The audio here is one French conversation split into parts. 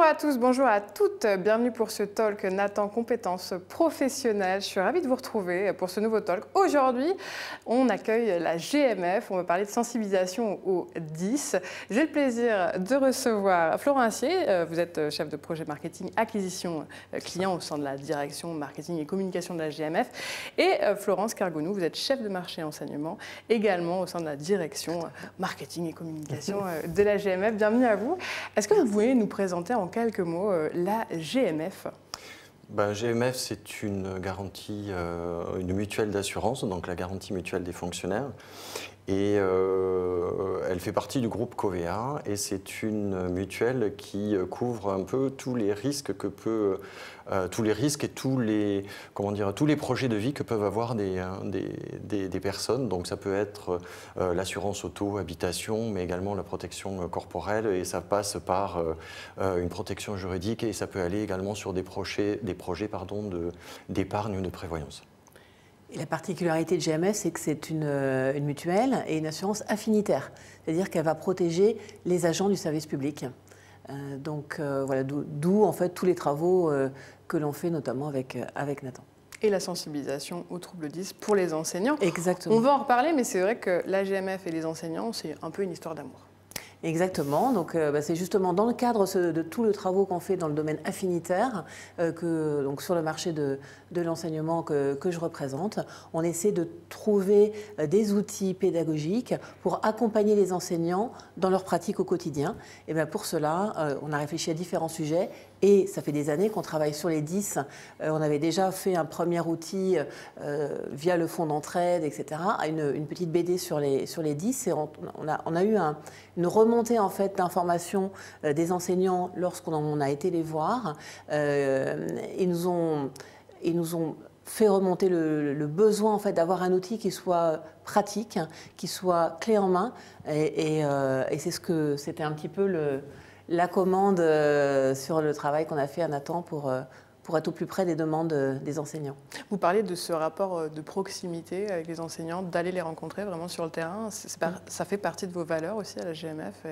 à tous, bonjour à toutes, bienvenue pour ce talk Nathan Compétences Professionnelles. Je suis ravie de vous retrouver pour ce nouveau talk. Aujourd'hui, on accueille la GMF, on va parler de sensibilisation au 10. J'ai le plaisir de recevoir Florent Assier, vous êtes chef de projet marketing acquisition client au sein de la direction marketing et communication de la GMF, et Florence Cargonou, vous êtes chef de marché enseignement également au sein de la direction marketing et communication de la GMF. Bienvenue à vous. Est-ce que vous pouvez nous présenter en quelques mots la GMF? GMF, c'est une garantie, une mutuelle d'assurance, donc la garantie mutuelle des fonctionnaires. Et elle fait partie du groupe Covea et c'est une mutuelle qui couvre un peu tous les risques tous les risques et tous les projets de vie que peuvent avoir des personnes. Donc ça peut être l'assurance auto, habitation, mais également la protection corporelle, et ça passe par une protection juridique, et ça peut aller également sur des projets d'épargne ou de prévoyance. Et la particularité de GMF, c'est que c'est une mutuelle et une assurance affinitaire, c'est-à-dire qu'elle va protéger les agents du service public. Voilà, d'où en fait tous les travaux que l'on fait notamment avec Nathan. Et la sensibilisation aux troubles 10 pour les enseignants. Exactement. On va en reparler, mais c'est vrai que la GMF et les enseignants, c'est un peu une histoire d'amour. Exactement, donc c'est justement dans le cadre de tous les travaux qu'on fait dans le domaine affinitaire, donc sur le marché de l'enseignement que je représente, on essaie de trouver des outils pédagogiques pour accompagner les enseignants dans leur pratique au quotidien. Et bien pour cela, on a réfléchi à différents sujets, et ça fait des années qu'on travaille sur les 10. On avait déjà fait un premier outil via le fonds d'entraide, etc., une petite BD sur les 10, et on a eu une remontée en fait d'informations des enseignants lorsqu'on a été les voir. Ils nous ont fait remonter le besoin en fait d'avoir un outil qui soit pratique, qui soit clé en main, et c'était un petit peu la commande sur le travail qu'on a fait à Nathan pour être au plus près des demandes des enseignants. Vous parlez de ce rapport de proximité avec les enseignants, d'aller les rencontrer vraiment sur le terrain. Ça fait partie de vos valeurs aussi à la GMF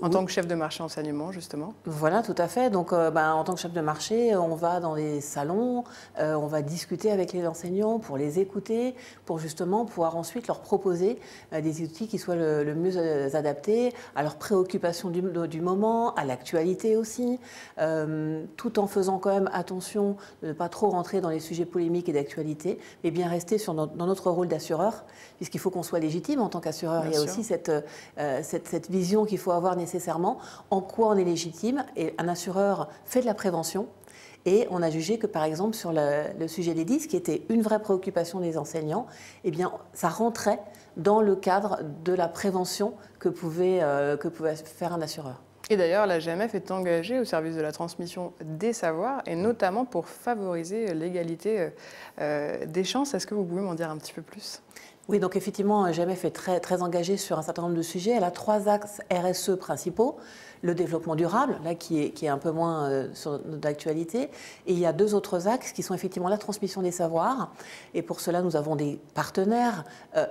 en tant que chef de marché enseignement, justement? Voilà, tout à fait. Donc, en tant que chef de marché, on va dans les salons, on va discuter avec les enseignants pour les écouter, pour justement pouvoir ensuite leur proposer des outils qui soient le mieux adaptés à leurs préoccupations du moment, à l'actualité aussi, tout en faisant quand même attention de ne pas trop rentrer dans les sujets polémiques et d'actualité, mais bien rester dans notre rôle d'assureur, puisqu'il faut qu'on soit légitime en tant qu'assureur. Il y a aussi cette vision qu'il faut avoir nécessairement, en quoi on est légitime, et un assureur fait de la prévention. Et on a jugé que, par exemple, sur le sujet des 10, qui était une vraie préoccupation des enseignants, eh bien, ça rentrait dans le cadre de la prévention que pouvait faire un assureur. Et d'ailleurs, la GMF est engagée au service de la transmission des savoirs, et notamment pour favoriser l'égalité des chances. Est-ce que vous pouvez m'en dire un petit peu plus? Oui, donc effectivement, GMF est très engagée sur un certain nombre de sujets. Elle a 3 axes RSE principaux. Le développement durable, là, qui est un peu moins d'actualité. Et il y a 2 autres axes qui sont effectivement la transmission des savoirs. Et pour cela, nous avons des partenaires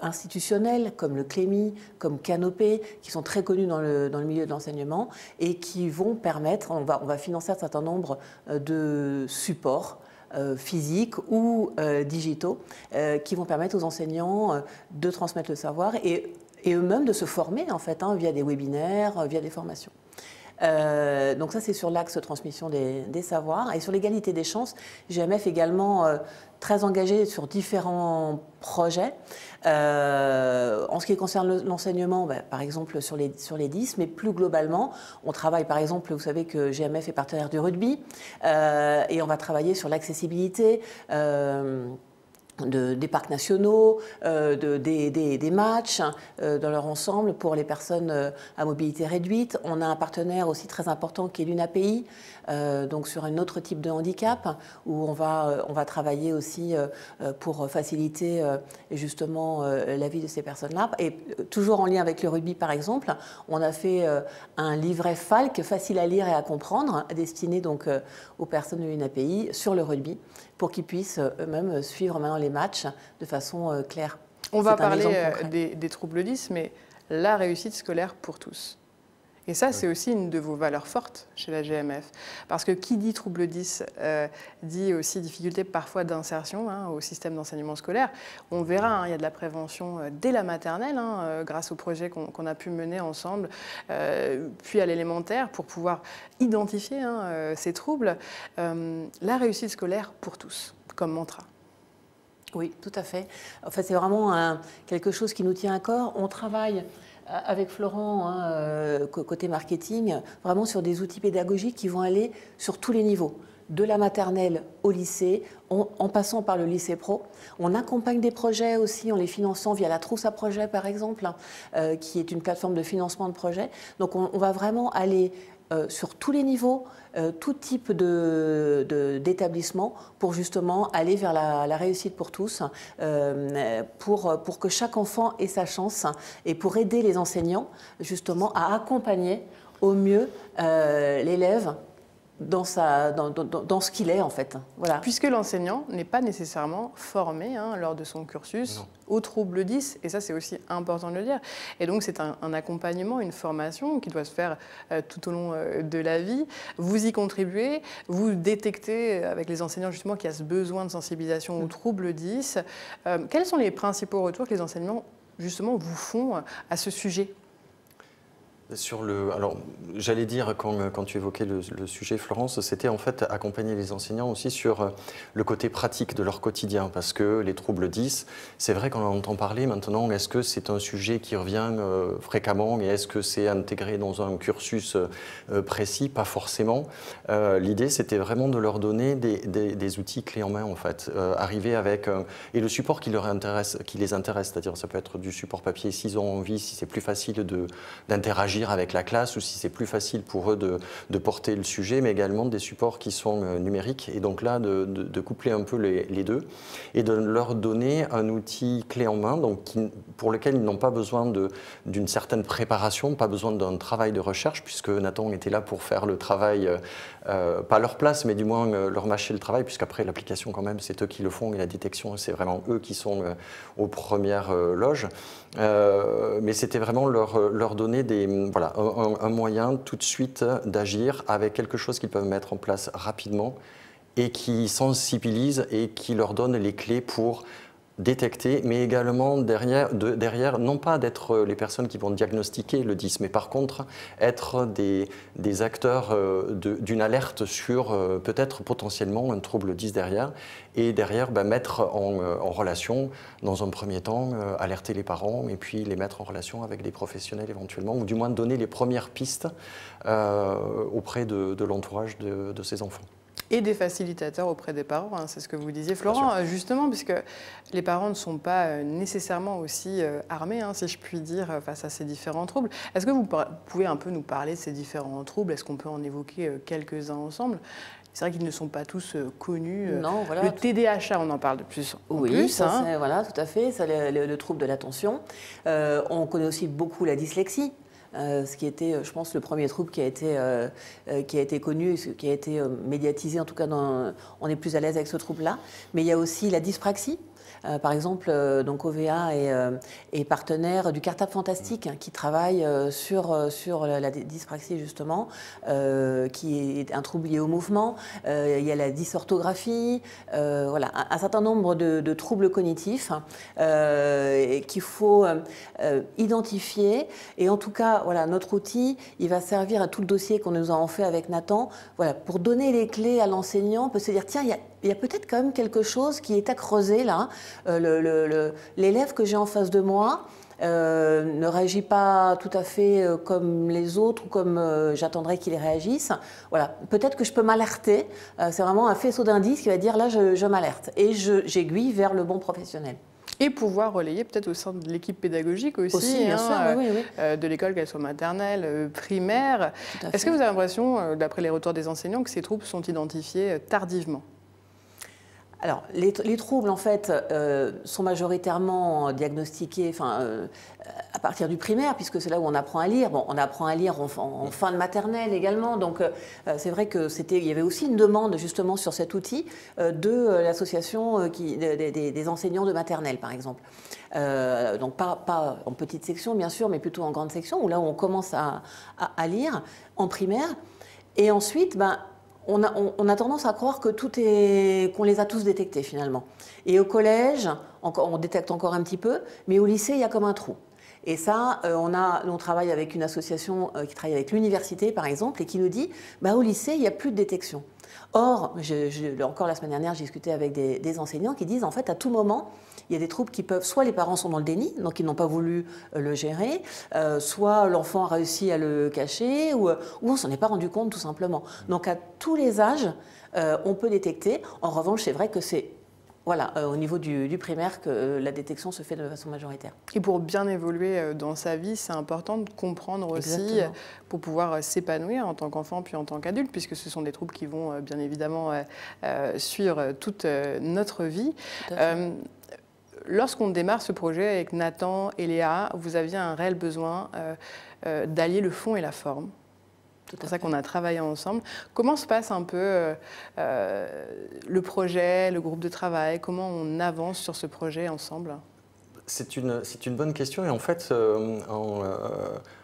institutionnels comme le Clémy, comme Canopé, qui sont très connus dans le milieu de l'enseignement et qui vont permettre, on va financer un certain nombre de supports physiques ou digitaux qui vont permettre aux enseignants de transmettre le savoir et eux-mêmes de se former en fait, via des webinaires, via des formations. Donc ça, c'est sur l'axe transmission des savoirs. Et sur l'égalité des chances, GMF également très engagé sur différents projets. En ce qui concerne l'enseignement, par exemple sur les 10, mais plus globalement, on travaille par exemple, vous savez que GMF est partenaire du rugby, et on va travailler sur l'accessibilité des parcs nationaux, des matchs dans leur ensemble pour les personnes à mobilité réduite. On a un partenaire aussi très important qui est l'UNAPI, donc sur un autre type de handicap, où on va travailler aussi pour faciliter justement la vie de ces personnes-là. Et toujours en lien avec le rugby par exemple, on a fait un livret FALC facile à lire et à comprendre, destiné donc aux personnes de l'UNAPI sur le rugby, pour qu'ils puissent eux-mêmes suivre maintenant les matchs de façon claire. On va parler des troubles 10, mais la réussite scolaire pour tous. Et ça, c'est aussi une de vos valeurs fortes chez la GMF. Parce que qui dit trouble 10 dit aussi difficulté parfois d'insertion au système d'enseignement scolaire. On verra, il y a de la prévention dès la maternelle, grâce au projet qu'on a pu mener ensemble, puis à l'élémentaire, pour pouvoir identifier ces troubles. La réussite scolaire pour tous, comme mantra. Oui, tout à fait. En fait, c'est vraiment quelque chose qui nous tient à cœur. On travaille avec Florent, côté marketing, vraiment sur des outils pédagogiques qui vont aller sur tous les niveaux, de la maternelle au lycée, en passant par le lycée pro. On accompagne des projets aussi en les finançant via la trousse à projet, par exemple, qui est une plateforme de financement de projets. Donc on va vraiment aller sur tous les niveaux, tout type d'établissement pour justement aller vers la réussite pour tous, pour que chaque enfant ait sa chance et pour aider les enseignants justement à accompagner au mieux l'élève dans ce qu'il est en fait. Voilà. Puisque l'enseignant n'est pas nécessairement formé lors de son cursus au trouble 10, et ça c'est aussi important de le dire. Et donc c'est un accompagnement, une formation qui doit se faire tout au long de la vie. Vous y contribuez, vous détectez avec les enseignants justement qu'il y a ce besoin de sensibilisation au trouble 10. Quels sont les principaux retours que les enseignants justement vous font à ce sujet ? Alors, j'allais dire, quand tu évoquais le sujet, Florence, c'était en fait accompagner les enseignants aussi sur le côté pratique de leur quotidien, parce que les troubles 10, c'est vrai qu'on en entend parler maintenant. Est-ce que c'est un sujet qui revient fréquemment et est-ce que c'est intégré dans un cursus précis? Pas forcément. L'idée, c'était vraiment de leur donner des outils clés en main, en fait. Arriver avec et le support qui les intéresse, c'est-à-dire ça peut être du support papier s'ils ont envie, si c'est plus facile d'interagir avec la classe ou si c'est plus facile pour eux de porter le sujet, mais également des supports qui sont numériques. Et donc là, de coupler un peu les deux et de leur donner un outil clé en main donc pour lequel ils n'ont pas besoin d'une certaine préparation, pas besoin d'un travail de recherche, puisque Nathan était là pour faire le travail, pas à leur place, mais du moins leur mâcher le travail, puisqu'après l'application quand même, c'est eux qui le font et la détection, c'est vraiment eux qui sont aux premières loges. Mais c'était vraiment leur donner un moyen tout de suite d'agir avec quelque chose qu'ils peuvent mettre en place rapidement et qui sensibilise et qui leur donne les clés pour détecter, mais également derrière non pas d'être les personnes qui vont diagnostiquer le 10, mais par contre être des acteurs d'une alerte sur peut-être potentiellement un trouble 10 derrière, et derrière mettre en relation, dans un premier temps, alerter les parents et puis les mettre en relation avec des professionnels éventuellement, ou du moins donner les premières pistes auprès de l'entourage de ces enfants. Et des facilitateurs auprès des parents, c'est ce que vous disiez Florent, justement, puisque les parents ne sont pas nécessairement aussi armés, si je puis dire, face à ces différents troubles. Est-ce que vous pouvez un peu nous parler de ces différents troubles? Est-ce qu'on peut en évoquer quelques-uns ensemble? C'est vrai qu'ils ne sont pas tous connus. Non, voilà. Le TDAH, on en parle de plus en plus. Oui, voilà, tout à fait, c'est le trouble de l'attention. On connaît aussi beaucoup la dyslexie. Ce qui était, je pense, le premier trouble qui a été connu, qui a été médiatisé, en tout cas, on est plus à l'aise avec ce trouble-là. Mais il y a aussi la dyspraxie. Par exemple, donc OVA est partenaire du Cartable Fantastique qui travaille sur la dyspraxie justement, qui est un trouble lié au mouvement. Il y a la dysorthographie, voilà, un certain nombre de troubles cognitifs qu'il faut identifier. Et en tout cas, voilà, notre outil, il va servir à tout le dossier qu'on nous a en fait avec Nathan, voilà, pour donner les clés à l'enseignant. On peut se dire, tiens, il y a peut-être quand même quelque chose qui est à creuser là. L'élève que j'ai en face de moi ne réagit pas tout à fait comme les autres ou comme j'attendrais qu'il réagisse. Voilà, peut-être que je peux m'alerter. C'est vraiment un faisceau d'indices qui va dire là, je m'alerte et j'aiguille vers le bon professionnel. Et pouvoir relayer peut-être au sein de l'équipe pédagogique aussi bien sûr, oui. de l'école, qu'elle soit maternelle, primaire. Est-ce que vous avez l'impression, d'après les retours des enseignants, que ces troubles sont identifiés tardivement ? Alors, les troubles, en fait, sont majoritairement diagnostiqués à partir du primaire, puisque c'est là où on apprend à lire. Bon, on apprend à lire en fin de maternelle également, donc c'est vrai qu'il y avait aussi une demande, justement, sur cet outil de l'association des enseignants de maternelle, par exemple. Donc, pas en petite section, bien sûr, mais plutôt en grande section, où là où on commence à lire en primaire. Et ensuite, on a tendance à croire que qu'on les a tous détectés finalement. Et au collège, on détecte encore un petit peu, mais au lycée, il y a comme un trou. Et ça, on travaille avec une association qui travaille avec l'université, par exemple, et qui nous dit, au lycée, il n'y a plus de détection. Or, encore la semaine dernière, j'ai discuté avec des enseignants qui disent, en fait, à tout moment, il y a des troubles qui peuvent, soit les parents sont dans le déni, donc ils n'ont pas voulu le gérer, soit l'enfant a réussi à le cacher, ou on ne s'en est pas rendu compte tout simplement. Donc à tous les âges, on peut détecter. En revanche, c'est vrai que c'est au niveau du primaire que la détection se fait de façon majoritaire. Et pour bien évoluer dans sa vie, c'est important de comprendre aussi pour pouvoir s'épanouir en tant qu'enfant puis en tant qu'adulte, puisque ce sont des troubles qui vont bien évidemment suivre toute notre vie. Lorsqu'on démarre ce projet avec Nathan et Léa, vous aviez un réel besoin d'allier le fond et la forme. C'est pour ça qu'on a travaillé ensemble. Comment se passe un peu le projet, le groupe de travail? Comment on avance sur ce projet ensemble? C'est une bonne question. Et en fait,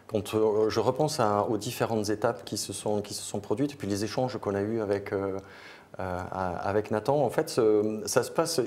quand je repense aux différentes étapes qui se sont produites, et puis les échanges qu'on a eus avec Nathan, en fait, ça se passe.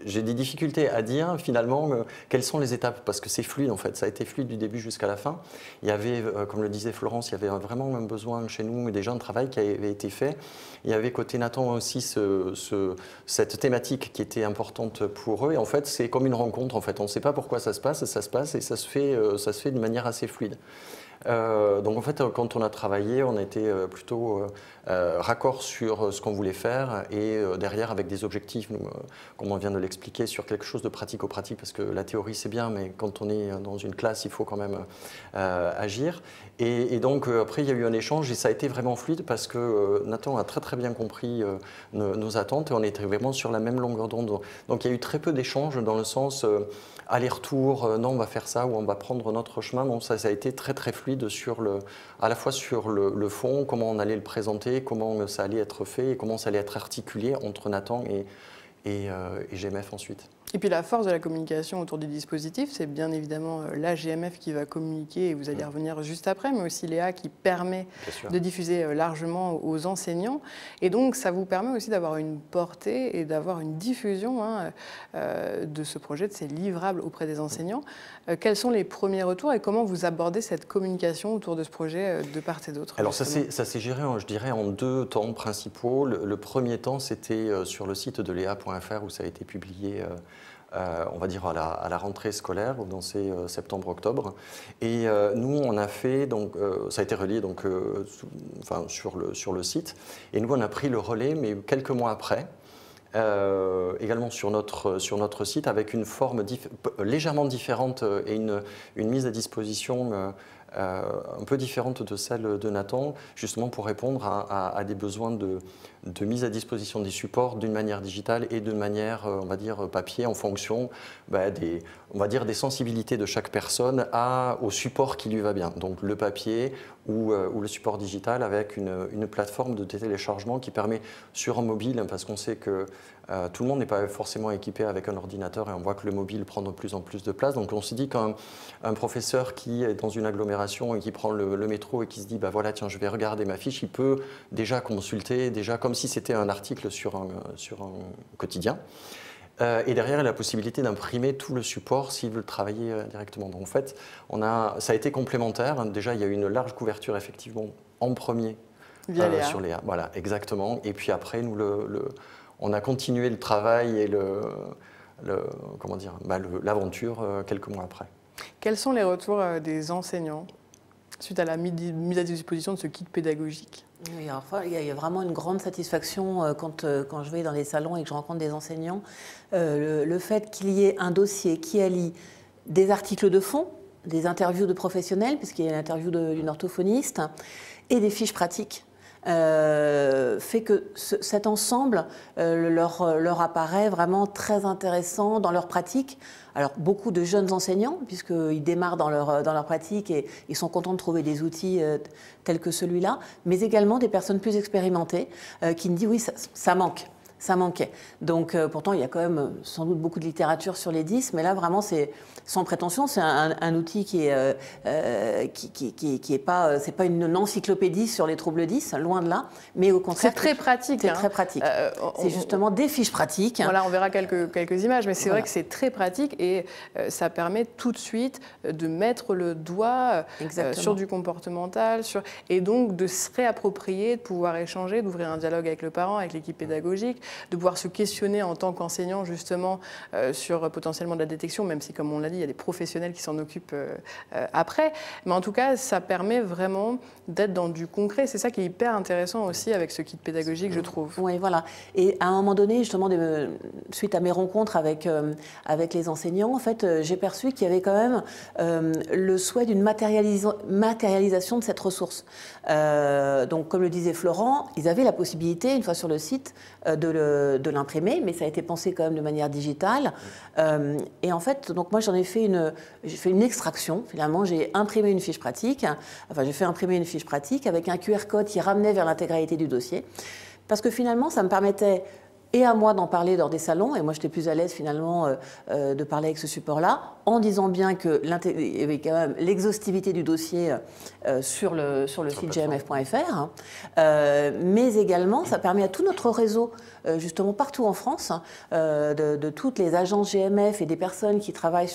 J'ai des difficultés à dire finalement quelles sont les étapes, parce que c'est fluide en fait. Ça a été fluide du début jusqu'à la fin. Il y avait, comme le disait Florence, il y avait vraiment un besoin chez nous, déjà un travail qui avait été fait. Il y avait côté Nathan aussi cette thématique qui était importante pour eux. Et en fait, c'est comme une rencontre. En fait, on ne sait pas pourquoi ça se passe et ça se fait de manière assez fluide. Donc en fait, quand on a travaillé, on était plutôt raccord sur ce qu'on voulait faire et derrière avec des objectifs, comme on vient de l'expliquer, sur quelque chose de pratico-pratique, parce que la théorie c'est bien, mais quand on est dans une classe, il faut quand même agir. Et donc après, il y a eu un échange et ça a été vraiment fluide parce que Nathan a très très bien compris nos attentes et on était vraiment sur la même longueur d'onde. Donc il y a eu très peu d'échanges dans le sens aller-retour, non on va faire ça ou on va prendre notre chemin. Non, ça a été très très fluide à la fois sur le fond, comment on allait le présenter, comment ça allait être fait et comment ça allait être articulé entre Nathan et GMF ensuite. Et puis la force de la communication autour des dispositifs, c'est bien évidemment la GMF qui va communiquer, et vous allez y revenir juste après, mais aussi Léa qui permet de diffuser largement aux enseignants. Et donc ça vous permet aussi d'avoir une portée et d'avoir une diffusion de ce projet, de ces livrables auprès des enseignants. Quels sont les premiers retours et comment vous abordez cette communication autour de ce projet de part et d'autre? Alors ça s'est géré, je dirais, en deux temps principaux. Le premier temps, c'était sur le site de léa.fr où ça a été publié on va dire à la rentrée scolaire, dans ces septembre-octobre. Et nous, on a fait, donc, ça a été relié donc, sur le site. Et nous, on a pris le relais, mais quelques mois après, également sur notre site, avec une forme légèrement différente et une mise à disposition un peu différente de celle de Nathan, justement pour répondre à des besoins de mise à disposition des supports d'une manière digitale et d'une manière, on va dire, papier, en fonction on va dire, des sensibilités de chaque personne au support qui lui va bien. Donc le papier ou le support digital avec une plateforme de téléchargement qui permet sur un mobile, parce qu'on sait que tout le monde n'est pas forcément équipé avec un ordinateur et on voit que le mobile prend de plus en plus de place. Donc on se dit qu'un professeur qui est dans une agglomération et qui prend le métro et qui se dit voilà, tiens, je vais regarder ma fiche, il peut déjà consulter, déjà comme si c'était un article sur un quotidien. Et derrière, il a la possibilité d'imprimer tout le support s'il veut le travailler directement. Donc en fait, ça a été complémentaire. Déjà, il y a eu une large couverture effectivement en premier sur Léa. Voilà, exactement. Et puis après, nous, on a continué le travail et l'aventure quelques mois après. Quels sont les retours des enseignants suite à la mise à disposition de ce kit pédagogique? Oui, enfin, il y a vraiment une grande satisfaction quand je vais dans les salons et que je rencontre des enseignants. Le fait qu'il y ait un dossier qui allie des articles de fond, des interviews de professionnels, puisqu'il y a une interview d'une orthophoniste, et des fiches pratiques. fait que cet ensemble leur apparaît vraiment très intéressant dans leur pratique. Alors, beaucoup de jeunes enseignants, puisqu'ils démarrent dans leur pratique et ils sont contents de trouver des outils tels que celui-là, mais également des personnes plus expérimentées qui me disent oui, ça manque. Ça manquait. Donc, pourtant, il y a quand même sans doute beaucoup de littérature sur les 10, mais là, vraiment, c'est sans prétention, c'est un outil qui est pas, c'est pas une encyclopédie sur les troubles 10, loin de là, mais au contraire. C'est très pratique. C'est très pratique. C'est justement des fiches pratiques. Voilà, on verra quelques images, mais c'est vrai que c'est très pratique et ça permet tout de suite de mettre le doigt sur du comportemental, et donc de se réapproprier, de pouvoir échanger, d'ouvrir un dialogue avec le parent, avec l'équipe pédagogique, de pouvoir se questionner en tant qu'enseignant justement sur potentiellement de la détection, même si comme on l'a dit, il y a des professionnels qui s'en occupent après. Mais en tout cas, ça permet vraiment d'être dans du concret. C'est ça qui est hyper intéressant aussi avec ce kit pédagogique, je trouve. Oui, voilà. Et à un moment donné, justement, suite à mes rencontres avec les enseignants, en fait, j'ai perçu qu'il y avait quand même le souhait d'une matérialisation de cette ressource. Donc, comme le disait Florent, ils avaient la possibilité, une fois sur le site, de l'imprimer, mais ça a été pensé quand même de manière digitale. Et en fait, donc moi, j'ai fait une extraction. Finalement, j'ai imprimé une fiche pratique. Enfin, j'ai fait imprimer une fiche pratique avec un QR code qui ramenait vers l'intégralité du dossier. Parce que finalement, ça me permettait et à moi d'en parler dans des salons, et moi j'étais plus à l'aise finalement de parler avec ce support-là, en disant bien qu'il y avait quand même l'exhaustivité du dossier sur le site gmf.fr, mais également ça permet à tout notre réseau, justement partout en France, de toutes les agences GMF et des personnes qui travaillent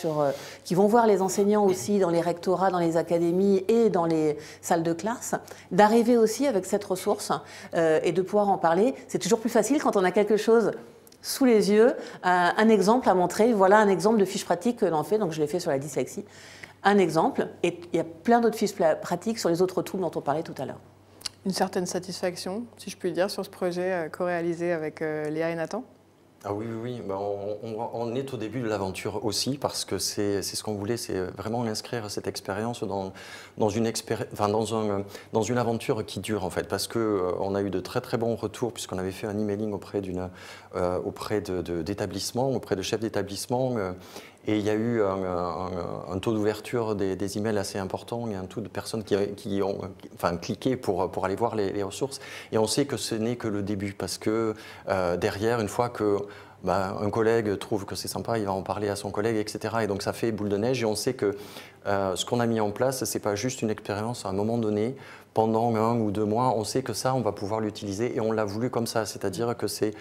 qui vont voir les enseignants aussi dans les rectorats, dans les académies et dans les salles de classe, d'arriver aussi avec cette ressource et de pouvoir en parler. C'est toujours plus facile quand on a quelque chose sous les yeux, un exemple à montrer. Voilà un exemple de fiche pratique que l'on fait, donc je l'ai fait sur la dyslexie. Un exemple, et il y a plein d'autres fiches pratiques sur les autres troubles dont on parlait tout à l'heure. Une certaine satisfaction, si je puis dire, sur ce projet co-réalisé avec Léa et Nathan? Ah oui, oui, oui. Ben, on est au début de l'aventure aussi parce que c'est ce qu'on voulait, c'est vraiment inscrire cette expérience dans une aventure qui dure en fait, parce qu'on a eu de très très bons retours puisqu'on avait fait un emailing auprès d'établissements, auprès de chefs d'établissement. Et il y a eu un taux d'ouverture des emails assez important, il y a un taux de personnes qui ont cliqué pour aller voir les ressources. Et on sait que ce n'est que le début, parce que derrière, une fois que un collègue trouve que c'est sympa, il va en parler à son collègue, etc. Et donc ça fait boule de neige, et on sait que ce qu'on a mis en place, ce n'est pas juste une expérience à un moment donné. Pendant 1 ou 2 mois, on sait que ça, on va pouvoir l'utiliser, et on l'a voulu comme ça, c'est-à-dire que c'est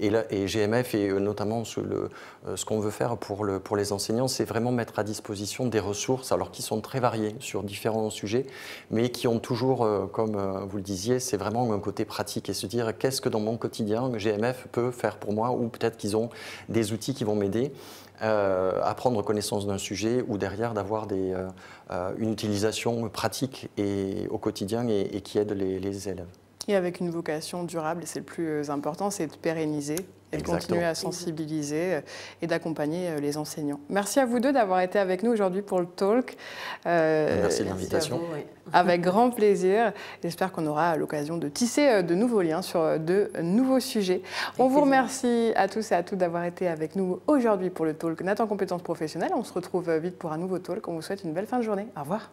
et GMF et notamment ce qu'on veut faire pour les enseignants, c'est vraiment mettre à disposition des ressources, alors qui sont très variées sur différents sujets, mais qui ont toujours, comme vous le disiez, c'est vraiment un côté pratique et se dire qu'est-ce que dans mon quotidien GMF peut faire pour moi, ou peut-être qu'ils ont des outils qui vont m'aider à prendre connaissance d'un sujet, ou derrière d'avoir une utilisation pratique et au quotidien et qui aide les élèves. Et avec une vocation durable, et c'est le plus important, c'est de pérenniser et de continuer à sensibiliser et d'accompagner les enseignants. Merci à vous deux d'avoir été avec nous aujourd'hui pour le talk. Merci de l'invitation. Oui. Avec grand plaisir. J'espère qu'on aura l'occasion de tisser de nouveaux liens sur de nouveaux sujets. On vous remercie à tous et à toutes d'avoir été avec nous aujourd'hui pour le talk Nathan Compétences Professionnelles. On se retrouve vite pour un nouveau talk. On vous souhaite une belle fin de journée. Au revoir.